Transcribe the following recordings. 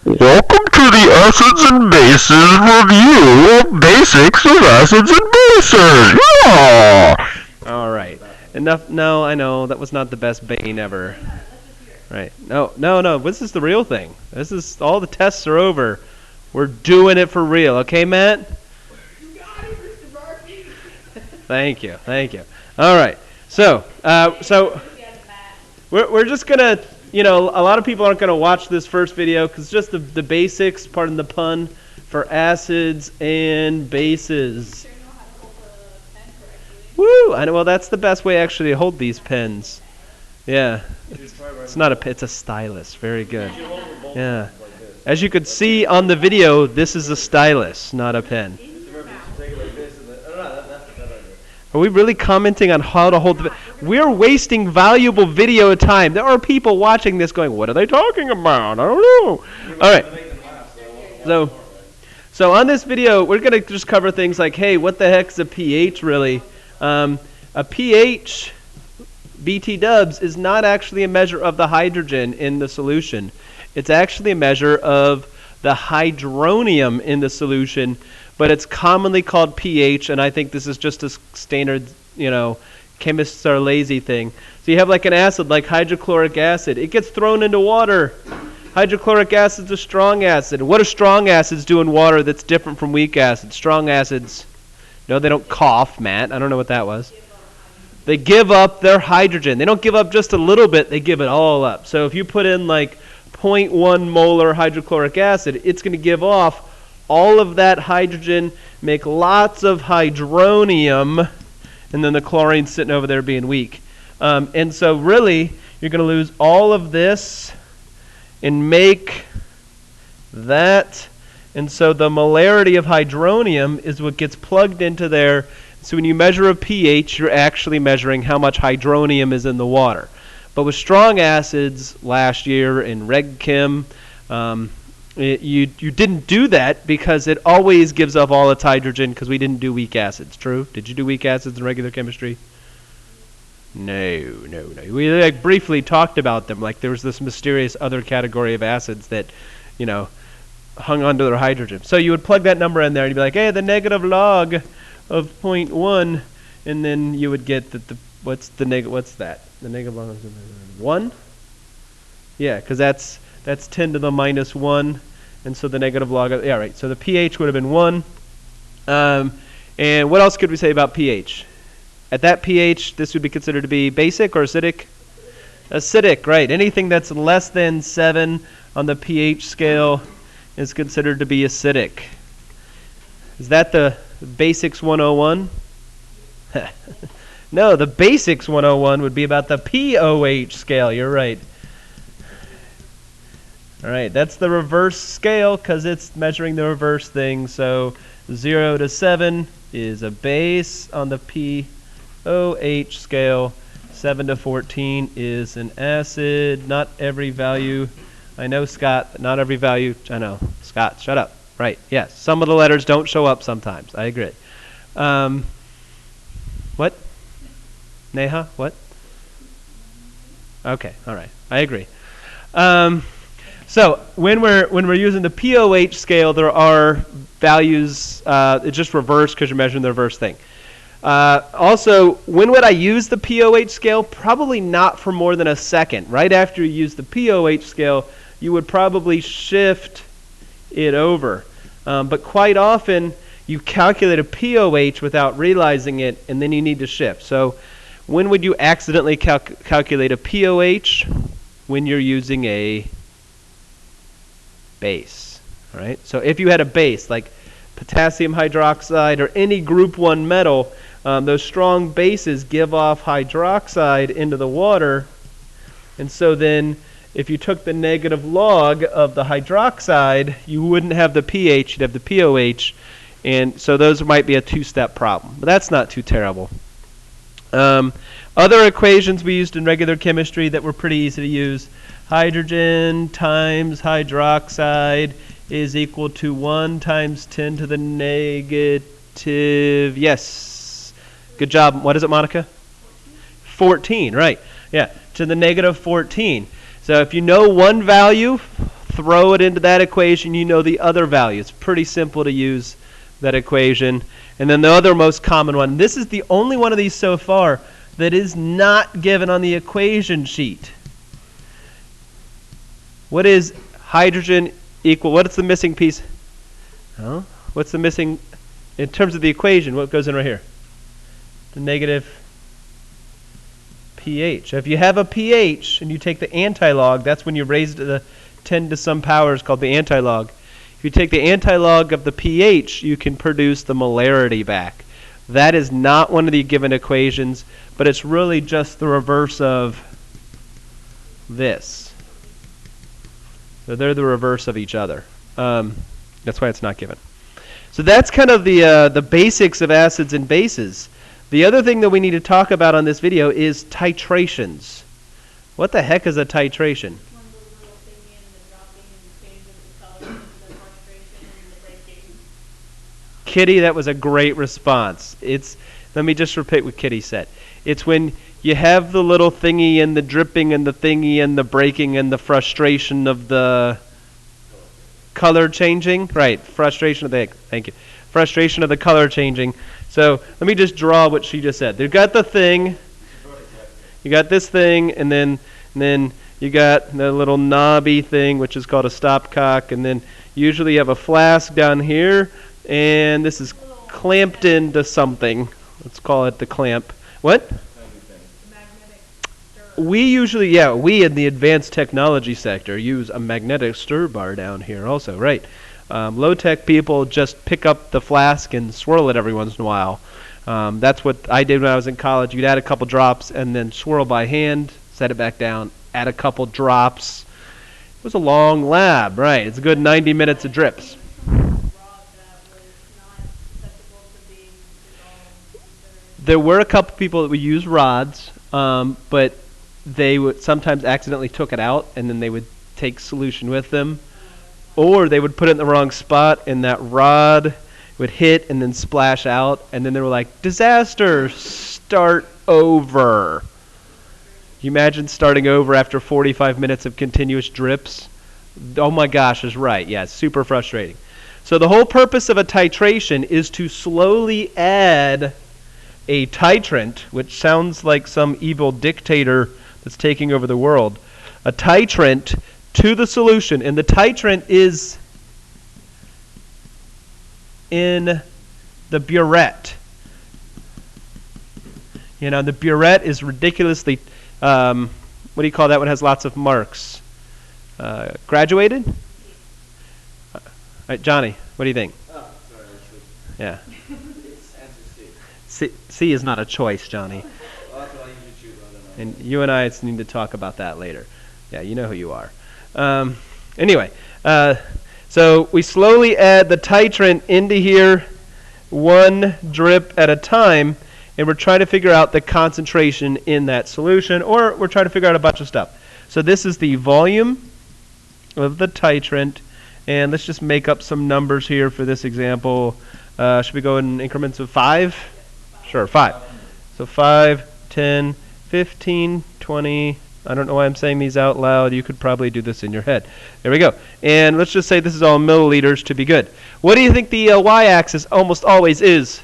Welcome to the Acids and Bases review of basics of acids and bases. Yeah! All right. Enough. No, I know that was not the best Bane ever. Right. No. This is the real thing. This is all the tests are over. We're doing it for real. Okay, Matt? Thank you. All right. So we're just gonna, a lot of people aren't gonna watch this first video because just the basics, pardon the pun, for acids and bases. Woo! I know. Well, that's the best way actually to hold these pens. Yeah. It's not a pen. It's a stylus. Very good. Yeah. As you could see on the video, this is a stylus, not a pen. Are we really commenting on how to hold the... We're wasting valuable video time. There are people watching this going, what are they talking about? I don't know. All right. So on this video, we're going to just cover things like, hey, what the heck's a pH really? A pH, BT dubs, is not actually a measure of the hydrogen in the solution. It's actually a measure of the hydronium in the solution, but it's commonly called pH, and I think this is just a standard, chemists are lazy thing. So you have like an acid like hydrochloric acid. It gets thrown into water. Hydrochloric acid is a strong acid. What do strong acids do in water that's different from weak acids? Strong acids, no, they don't cough, Matt. I don't know what that was. They give up their hydrogen. They don't give up just a little bit. They give it all up. So if you put in like 0.1 molar hydrochloric acid, it's going to give off all of that hydrogen, make lots of hydronium, and then the chlorine's sitting over there being weak. And so really, you're going to lose all of this and make that. And so the molarity of hydronium is what gets plugged into there. So when you measure a pH, you're actually measuring how much hydronium is in the water. But with strong acids last year in Reg Chem, you didn't do that because it always gives up all its hydrogen because we didn't do weak acids. True? Did you do weak acids in regular chemistry? No. We briefly talked about them. Like there was this mysterious other category of acids that, hung onto their hydrogen. So you would plug that number in there and you'd be like, hey, the negative log of 0.1, and then you would get what's that? The negative log of 1? Yeah, because that's 10 to the minus 1, and so the negative log of, right, so the pH would have been 1. And what else could we say about pH? At that pH, this would be considered to be basic or acidic? Acidic, right. Anything that's less than 7 on the pH scale is considered to be acidic. Is that the Basics 101? No, the Basics 101 would be about the pOH scale. You're right. All right, that's the reverse scale because it's measuring the reverse thing. So 0 to 7 is a base on the pOH scale. 7 to 14 is an acid. Not every value. I know, Scott, but not every value. I know. Scott, shut up. Right, yes. Some of the letters don't show up sometimes. I agree. What? Neha, what? Okay, all right. I agree. So when we're using the pOH scale, there are values. It's just reverse because you're measuring the reverse thing. Also, when would I use the pOH scale? Probably not for more than a second. Right after you use the pOH scale, you would probably shift it over. But quite often, you calculate a pOH without realizing it, and then you need to shift. So when would you accidentally calculate a pOH? When you're using a base. All right? So if you had a base, like potassium hydroxide or any group 1 metal, those strong bases give off hydroxide into the water. And so then if you took the negative log of the hydroxide, you wouldn't have the pH, you'd have the pOH. And so those might be a 2-step problem. But that's not too terrible. Other equations we used in regular chemistry that were pretty easy to use. Hydrogen times hydroxide is equal to 1 times 10 to the negative. Yes. Good job. What is it, Monica? 14, right. Yeah, to the negative 14. So if you know one value, throw it into that equation, you know the other value. It's pretty simple to use that equation. And then the other most common one, this is the only one of these so far that is not given on the equation sheet. What is hydrogen equal? What's the missing piece? Oh, what's the missing in terms of the equation? What goes in right here? The negative pH. If you have a pH and you take the antilog, that's when you raise it to the 10 to some power, is called the antilog. If you take the antilog of the pH, you can produce the molarity back. That is not one of the given equations, but it's really just the reverse of this. So they're the reverse of each other. That's why it's not given. So that's kind of the basics of acids and bases. The other thing that we need to talk about on this video is titrations. What the heck is a titration? Kitty, that was a great response. Let me just repeat what Kitty said. It's when you have the little thingy and the dripping and the thingy and the breaking and the frustration of the color changing. Right, frustration of the, thank you. Frustration of the color changing. So let me just draw what she just said. They've got the thing, you got this thing, and then you got the little knobby thing, which is called a stopcock, and then usually you have a flask down here, and this is clamped into something. Let's call it the clamp. What? We in the advanced technology sector use a magnetic stir bar down here also, right? Low-tech people just pick up the flask and swirl it every once in a while. That's what I did when I was in college. You'd add a couple drops and then swirl by hand, set it back down, add a couple drops. It was a long lab, right? It's a good 90 minutes of drips. There were a couple people that would use rods, but they would sometimes accidentally took it out, and then they would take solution with them. Or they would put it in the wrong spot, and that rod would hit and then splash out, and then they were like, disaster, start over. You imagine starting over after 45 minutes of continuous drips? Oh my gosh, is right. Yeah, it's super frustrating. So the whole purpose of a titration is to slowly add a titrant, which sounds like some evil dictator that's taking over the world, a titrant to the solution. And the titrant is in the burette. You know, the burette is ridiculously, what do you call that one? Has lots of marks. Graduated? All right, Johnny, what do you think? Oh, sorry, yeah. it's answer C. C is not a choice, Johnny. Well, that's what I usually choose. I don't know. And you and I need to talk about that later. Yeah, you know who you are. Anyway, so we slowly add the titrant into here, one drip at a time, and we're trying to figure out the concentration in that solution, or we're trying to figure out a bunch of stuff. So this is the volume of the titrant, and let's just make up some numbers here for this example. Should we go in increments of 5? Sure, 5. So 5, 10, 15, 20. I don't know why I'm saying these out loud. You could probably do this in your head. There we go. And let's just say this is all milliliters to be good. What do you think the y-axis almost always is?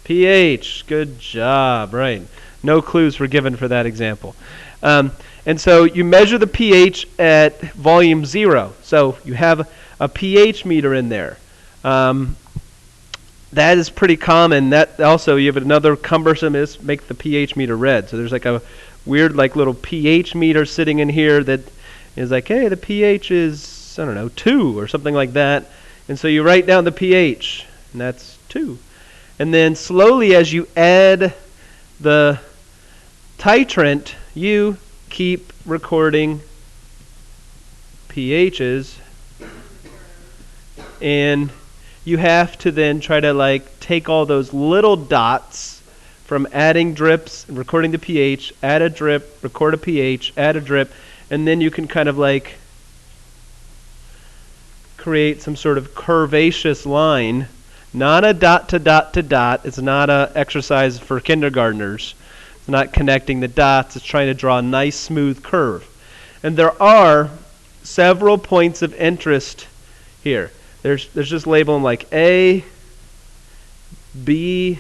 pH. Good job. Right. No clues were given for that example. And so you measure the pH at volume 0. So you have a pH meter in there. That is pretty common. That also, you have another cumbersome is make the pH meter red. So there's like a weird like little pH meter sitting in here that is like, hey, the pH is, I don't know, 2 or something like that. And so you write down the pH, and that's 2. And then slowly as you add the titrant, you keep recording pHs, and you have to then try to like take all those little dots from adding drips and recording the pH, add a drip, record a pH, add a drip, and then you can kind of like create some sort of curvaceous line, not a dot to dot to dot. It's not a exercise for kindergartners. It's not connecting the dots. It's trying to draw a nice smooth curve. And there are several points of interest here. There's just label them like A, B,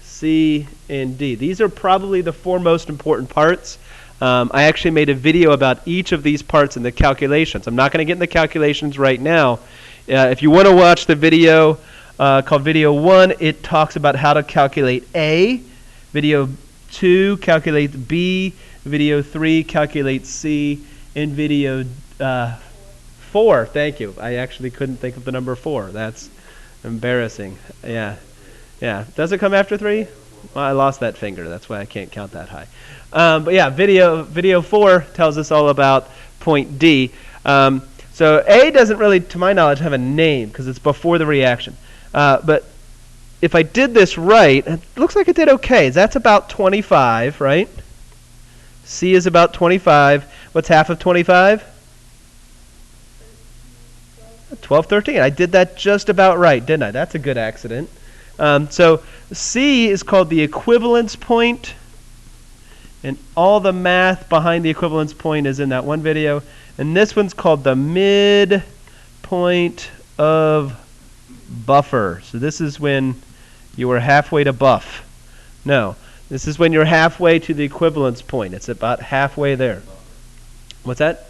C, and D. These are probably the four most important parts. I actually made a video about each of these parts in the calculations. I'm not going to get in the calculations right now. If you want to watch the video called Video 1, it talks about how to calculate A. Video 2 calculates B. Video 3 calculates C. And video 4, thank you. I actually couldn't think of the number 4. That's embarrassing. Yeah. Does it come after 3? Well, I lost that finger. That's why I can't count that high. But yeah, video 4 tells us all about point D. So A doesn't really, to my knowledge, have a name because it's before the reaction. But if I did this right, it looks like it did okay. That's about 25, right? C is about 25. What's half of 25? 12, 13. I did that just about right, didn't I? That's a good accident. So C is called the equivalence point, and all the math behind the equivalence point is in that one video. And this one's called the midpoint of buffer. So this is when you are halfway to buff. No, this is when you're halfway to the equivalence point. It's about halfway there. What's that?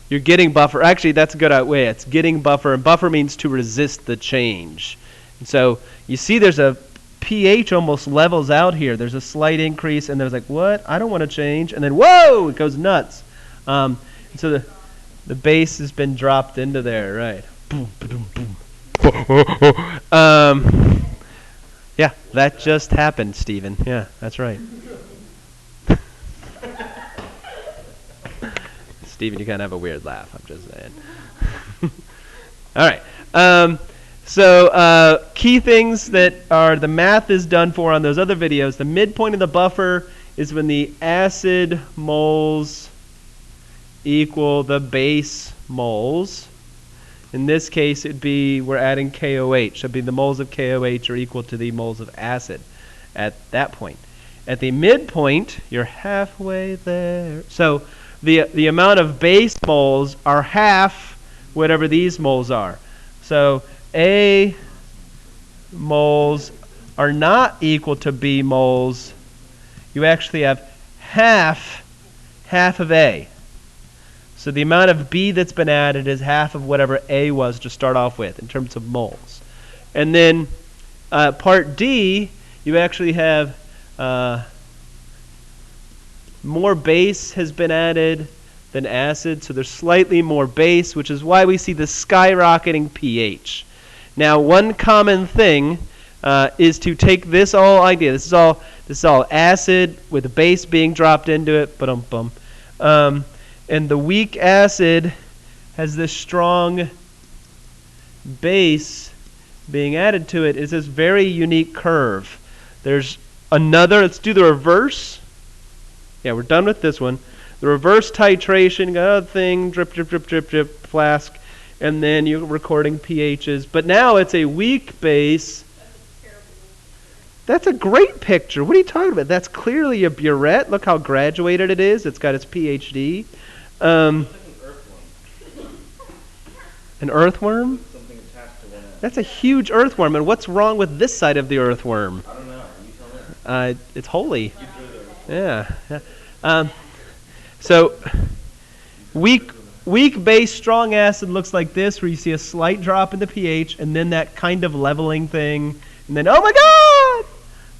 You're getting buffer. Actually, that's a good way. It's getting buffer, and buffer means to resist the change. And so you see there's a pH almost levels out here. There's a slight increase, and there's like, what? I don't want to change. And then, whoa, it goes nuts. And so the base has been dropped into there, right? Boom, boom, boom. Yeah, that just happened, Stephen. Yeah, that's right. Stephen, you kind of have a weird laugh. I'm just saying. All right. So key things that are the math is done for on those other videos. The midpoint of the buffer is when the acid moles equal the base moles. In this case, it'd be we're adding KOH. So it'd be the moles of KOH are equal to the moles of acid at that point. At the midpoint, you're halfway there. So the amount of base moles are half whatever these moles are. So A moles are not equal to B moles. You actually have half of A. So the amount of B that's been added is half of whatever A was to start off with in terms of moles. And then part D, you actually have more base has been added than acid, so there's slightly more base, which is why we see the skyrocketing pH. Now, one common thing is to take this whole idea. This is all acid with the base being dropped into it. And the weak acid has this strong base being added to it. Is this very unique curve. There's another. Let's do the reverse. Yeah, we're done with this one. The reverse titration, got a thing, drip, drip, drip, drip, drip, flask, and then you're recording pHs. But now it's a weak base. That's a great picture. What are you talking about? That's clearly a burette. Look how graduated it is. It's got its PhD. An earthworm? Something attached to one end. That's a huge earthworm. And what's wrong with this side of the earthworm? I don't know. You tell me. It's holy. You drew the Yeah. So weak base, strong acid looks like this, where you see a slight drop in the pH, and then that kind of leveling thing, and then, oh my God!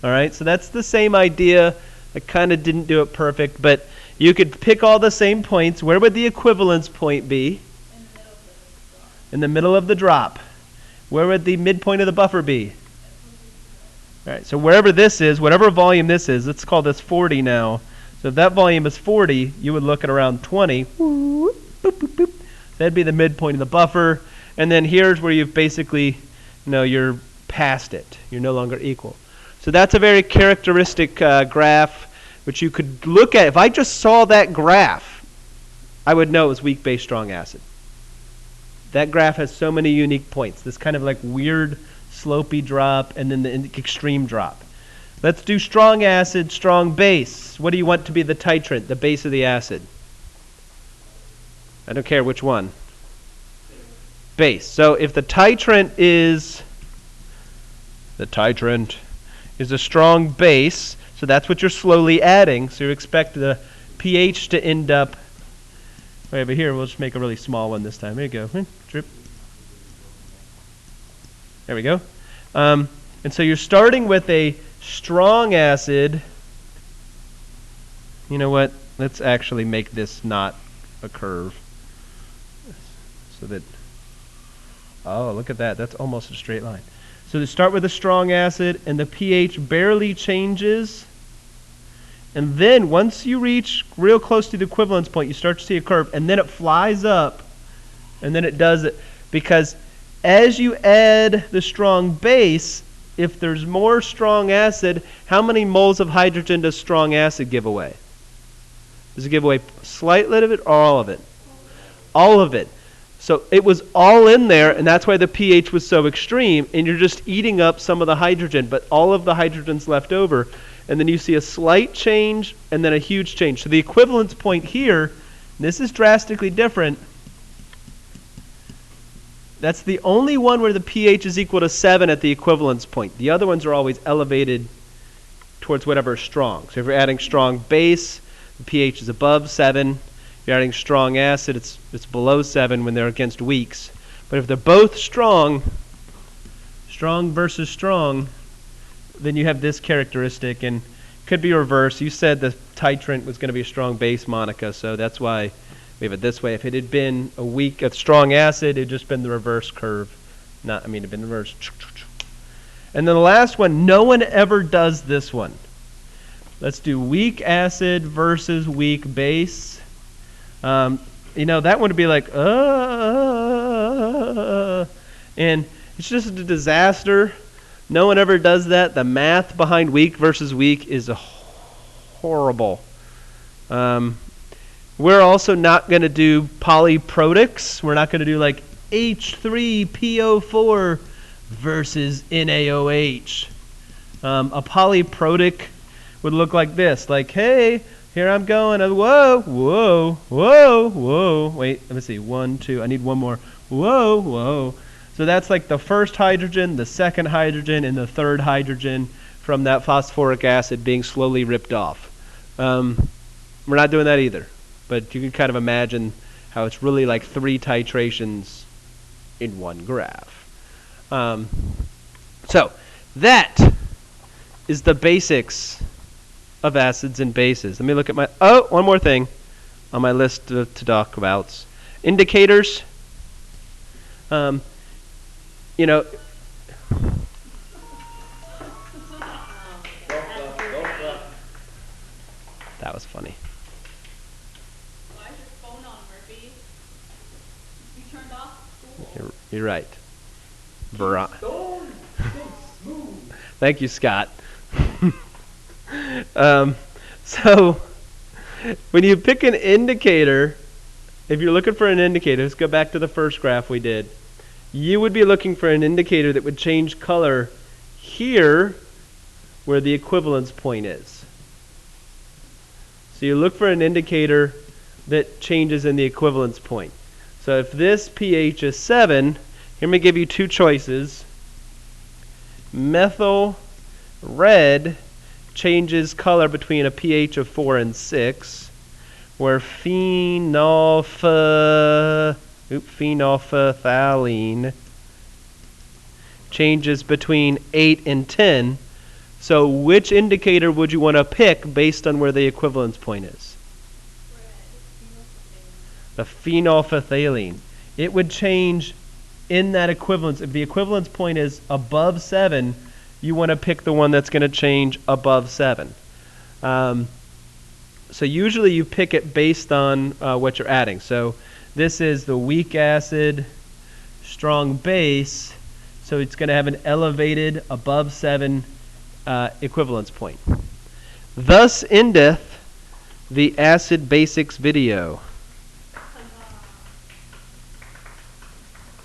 All right, so that's the same idea. I kind of didn't do it perfect, but you could pick all the same points. Where would the equivalence point be? In the middle of the drop. Where would the midpoint of the buffer be? All right, so wherever this is, whatever volume this is, let's call this 40 now. So if that volume is 40, you would look at around 20. Boop, boop, boop. That'd be the midpoint of the buffer. And then here's where you've basically, you're past it. You're no longer equal. So that's a very characteristic graph, which you could look at. If I just saw that graph, I would know it was weak base, strong acid. That graph has so many unique points. This kind of like weird slopey drop and then the extreme drop. Let's do strong acid, strong base. What do you want to be the titrant, the base of the acid? I don't care which one. Base. So if the titrant is a strong base, so that's what you're slowly adding. So you expect the pH to end up right over here. We'll just make a really small one this time. There you go. Drip. There we go. And so you're starting with a strong acid. You know what? Let's actually make this not a curve. So that, oh, look at that. That's almost a straight line. So to start with a strong acid, and the pH barely changes. And then once you reach real close to the equivalence point, you start to see a curve, and then it flies up, and then it does it. Because as you add the strong base, if there's more strong acid, how many moles of hydrogen does strong acid give away? Does it give away a slight bit of it or all of it? All of it. So it was all in there, and that's why the pH was so extreme, and you're just eating up some of the hydrogen, but all of the hydrogen's left over. And then you see a slight change and then a huge change. So the equivalence point here, this is drastically different. That's the only one where the pH is equal to 7 at the equivalence point. The other ones are always elevated towards whatever is strong. So if you're adding strong base, the pH is above 7. If you're adding strong acid, it's below 7 when they're against weaks. But if they're both strong versus strong, then you have this characteristic, and could be reversed. You said the titrant was going to be a strong base, Monica, so that's why we have it this way. If it had been a strong acid, it had just been the reverse curve. It'd been reversed. And then the last one, no one ever does this one. Let's do weak acid versus weak base. That one would be like, and it's just a disaster. No one ever does that. The math behind weak versus weak is horrible. We're also not going to do polyprotics. We're not going to do like H3PO4 versus NaOH. A polyprotic would look like this. Like, hey, here I'm going. Whoa, whoa, whoa, whoa. Wait, let me see. 1, 2. I need one more. Whoa, whoa. So that's like the first hydrogen, the second hydrogen, and the third hydrogen from that phosphoric acid being slowly ripped off. We're not doing that either. But you can kind of imagine how it's really like 3 titrations in one graph. So that is the basics of acids and bases. Let me look at one more thing on my list to talk about. Indicators. That was funny. Why is your phone on, Murphy? You turned off school. You're right. Thank you, Scott. So when you pick an indicator, if you're looking for an indicator, let's go back to the first graph we did. You would be looking for an indicator that would change color here where the equivalence point is. So you look for an indicator that changes in the equivalence point. So if this pH is 7, here me give you 2 choices. Methyl red changes color between a pH of 4 and 6, where phenolphthalein changes between 8 and 10. So which indicator would you want to pick based on where the equivalence point is? The phenolphthalein. It would change in that equivalence. If the equivalence point is above 7, you want to pick the one that's going to change above 7. So usually you pick it based on what you're adding. So this is the weak acid, strong base, so it's going to have an elevated above 7 equivalence point. Thus endeth the Acid Basics video.